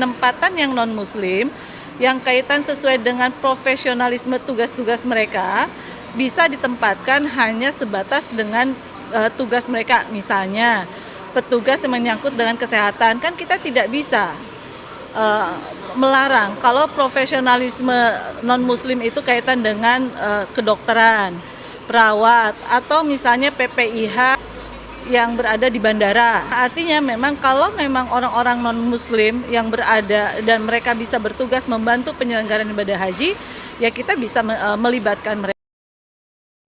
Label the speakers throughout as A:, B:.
A: Penempatan yang non-muslim, yang kaitan sesuai dengan profesionalisme tugas-tugas mereka, bisa ditempatkan hanya sebatas dengan tugas mereka. Misalnya, petugas yang menyangkut dengan kesehatan, kan kita tidak bisa melarang kalau profesionalisme non-muslim itu kaitan dengan kedokteran, perawat, atau misalnya PPIH yang berada di bandara. Artinya memang kalau memang orang-orang non-muslim yang berada dan mereka bisa bertugas membantu penyelenggaraan ibadah haji, ya kita bisa melibatkan mereka.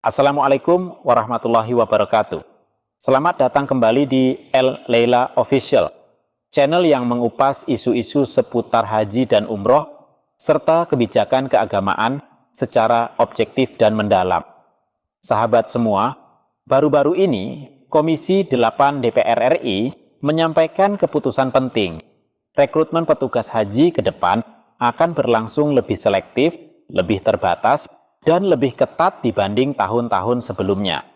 B: Assalamualaikum warahmatullahi wabarakatuh. Selamat datang kembali di El Leila Official, channel yang mengupas isu-isu seputar haji dan umroh, serta kebijakan keagamaan secara objektif dan mendalam. Sahabat semua, baru-baru ini Komisi 8 DPR RI menyampaikan keputusan penting. Rekrutmen petugas haji ke depan akan berlangsung lebih selektif, lebih terbatas, dan lebih ketat dibanding tahun-tahun sebelumnya.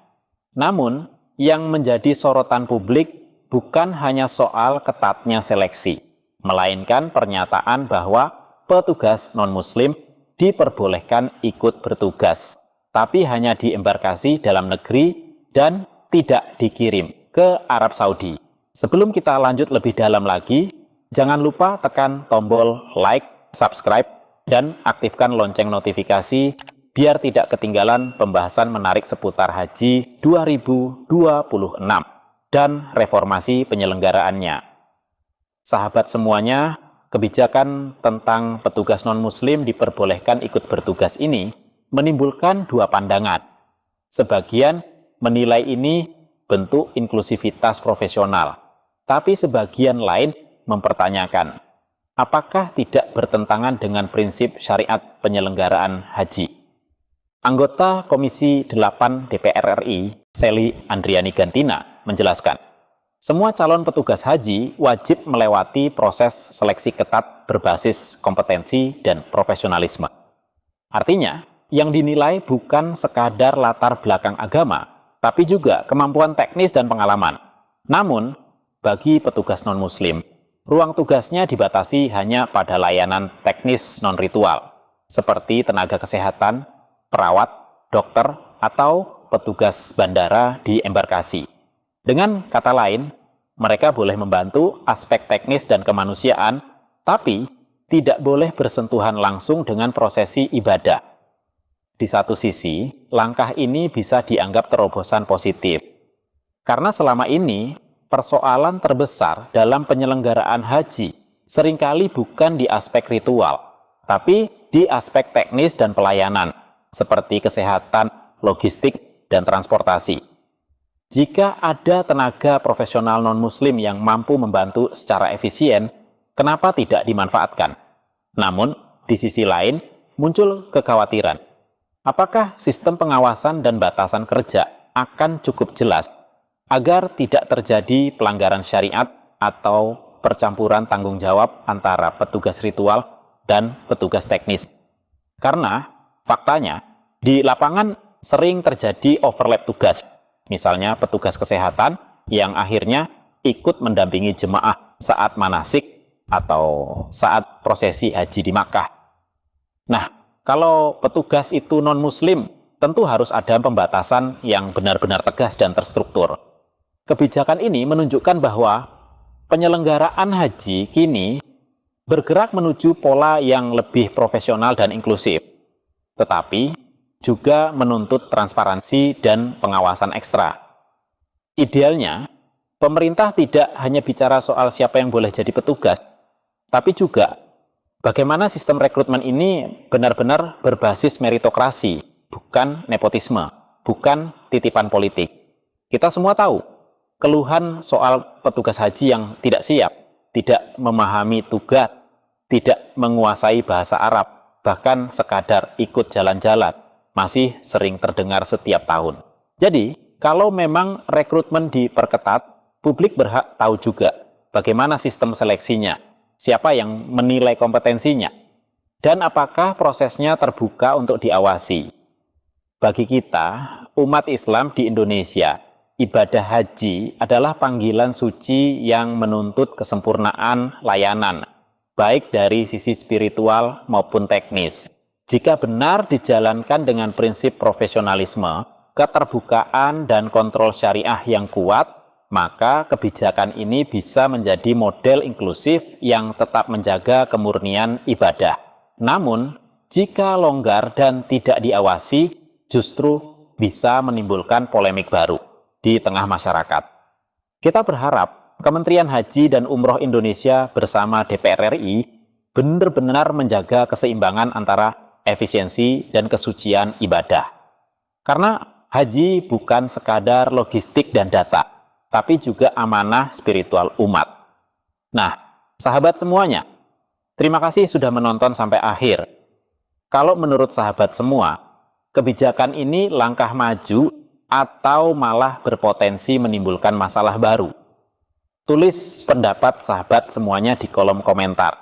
B: Namun, yang menjadi sorotan publik bukan hanya soal ketatnya seleksi, melainkan pernyataan bahwa petugas non-muslim diperbolehkan ikut bertugas, tapi hanya di embarkasi dalam negeri dan tidak dikirim ke Arab Saudi. Sebelum kita lanjut lebih dalam lagi, jangan lupa tekan tombol like, subscribe, dan aktifkan lonceng notifikasi biar tidak ketinggalan pembahasan menarik seputar haji 2026 dan reformasi penyelenggaraannya. Sahabat semuanya, kebijakan tentang petugas non-muslim diperbolehkan ikut bertugas ini menimbulkan dua pandangan. Sebagian menilai ini bentuk inklusivitas profesional, tapi sebagian lain mempertanyakan, apakah tidak bertentangan dengan prinsip syariat penyelenggaraan haji? Anggota Komisi 8 DPR RI, Sely Andriani Gantina, menjelaskan, semua calon petugas haji wajib melewati proses seleksi ketat berbasis kompetensi dan profesionalisme. Artinya, yang dinilai bukan sekadar latar belakang agama, tapi juga kemampuan teknis dan pengalaman. Namun, bagi petugas non-muslim, ruang tugasnya dibatasi hanya pada layanan teknis non-ritual, seperti tenaga kesehatan, perawat, dokter, atau petugas bandara di embarkasi. Dengan kata lain, mereka boleh membantu aspek teknis dan kemanusiaan, tapi tidak boleh bersentuhan langsung dengan prosesi ibadah. Di satu sisi, langkah ini bisa dianggap terobosan positif. Karena selama ini, persoalan terbesar dalam penyelenggaraan haji seringkali bukan di aspek ritual, tapi di aspek teknis dan pelayanan, seperti kesehatan, logistik, dan transportasi. Jika ada tenaga profesional non-muslim yang mampu membantu secara efisien, kenapa tidak dimanfaatkan? Namun, di sisi lain, muncul kekhawatiran. Apakah sistem pengawasan dan batasan kerja akan cukup jelas agar tidak terjadi pelanggaran syariat atau percampuran tanggung jawab antara petugas ritual dan petugas teknis? Karena faktanya di lapangan sering terjadi overlap tugas, misalnya petugas kesehatan yang akhirnya ikut mendampingi jemaah saat manasik atau saat prosesi haji di Makkah. Nah, kalau petugas itu non-muslim, tentu harus ada pembatasan yang benar-benar tegas dan terstruktur. Kebijakan ini menunjukkan bahwa penyelenggaraan haji kini bergerak menuju pola yang lebih profesional dan inklusif, tetapi juga menuntut transparansi dan pengawasan ekstra. Idealnya, pemerintah tidak hanya bicara soal siapa yang boleh jadi petugas, tapi juga bagaimana sistem rekrutmen ini benar-benar berbasis meritokrasi, bukan nepotisme, bukan titipan politik. Kita semua tahu, keluhan soal petugas haji yang tidak siap, tidak memahami tugas, tidak menguasai bahasa Arab, bahkan sekadar ikut jalan-jalan, masih sering terdengar setiap tahun. Jadi, kalau memang rekrutmen diperketat, publik berhak tahu juga bagaimana sistem seleksinya, siapa yang menilai kompetensinya, dan apakah prosesnya terbuka untuk diawasi. Bagi kita, umat Islam di Indonesia, ibadah haji adalah panggilan suci yang menuntut kesempurnaan layanan, baik dari sisi spiritual maupun teknis. Jika benar dijalankan dengan prinsip profesionalisme, keterbukaan dan kontrol syariah yang kuat, maka kebijakan ini bisa menjadi model inklusif yang tetap menjaga kemurnian ibadah. Namun, jika longgar dan tidak diawasi, justru bisa menimbulkan polemik baru di tengah masyarakat. Kita berharap Kementerian Haji dan Umroh Indonesia bersama DPR RI benar-benar menjaga keseimbangan antara efisiensi dan kesucian ibadah. Karena haji bukan sekadar logistik dan data, tapi juga amanah spiritual umat. Nah, sahabat semuanya, terima kasih sudah menonton sampai akhir. Kalau menurut sahabat semua, kebijakan ini langkah maju atau malah berpotensi menimbulkan masalah baru? Tulis pendapat sahabat semuanya di kolom komentar.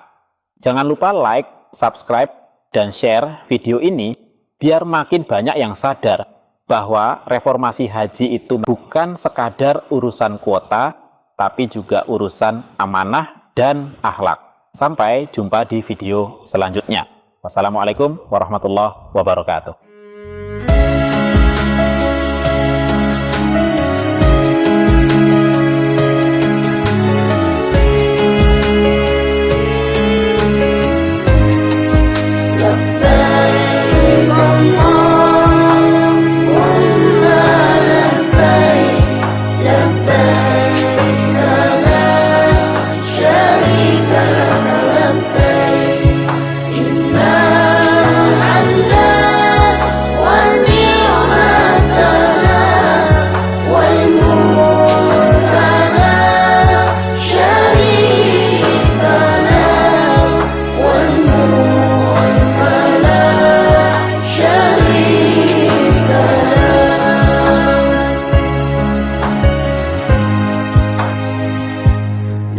B: Jangan lupa like, subscribe, dan share video ini biar makin banyak yang sadar bahwa reformasi haji itu bukan sekadar urusan kuota, tapi juga urusan amanah dan akhlak. Sampai jumpa di video selanjutnya. Wassalamualaikum warahmatullahi wabarakatuh.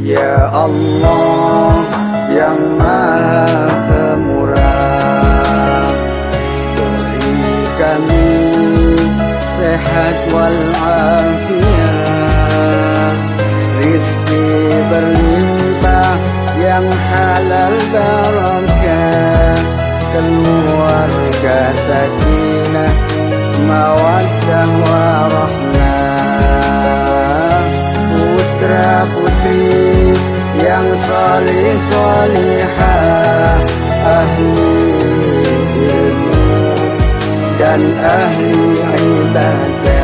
C: Ya Allah yang Maha Pemurah, beri kami sehat walafiat, rizki berlimpah yang halal barakah, keluarga sakinah, mawaddah warahmah, putra putri yang salih salihah, ahli ilmu dan ahli ibadah.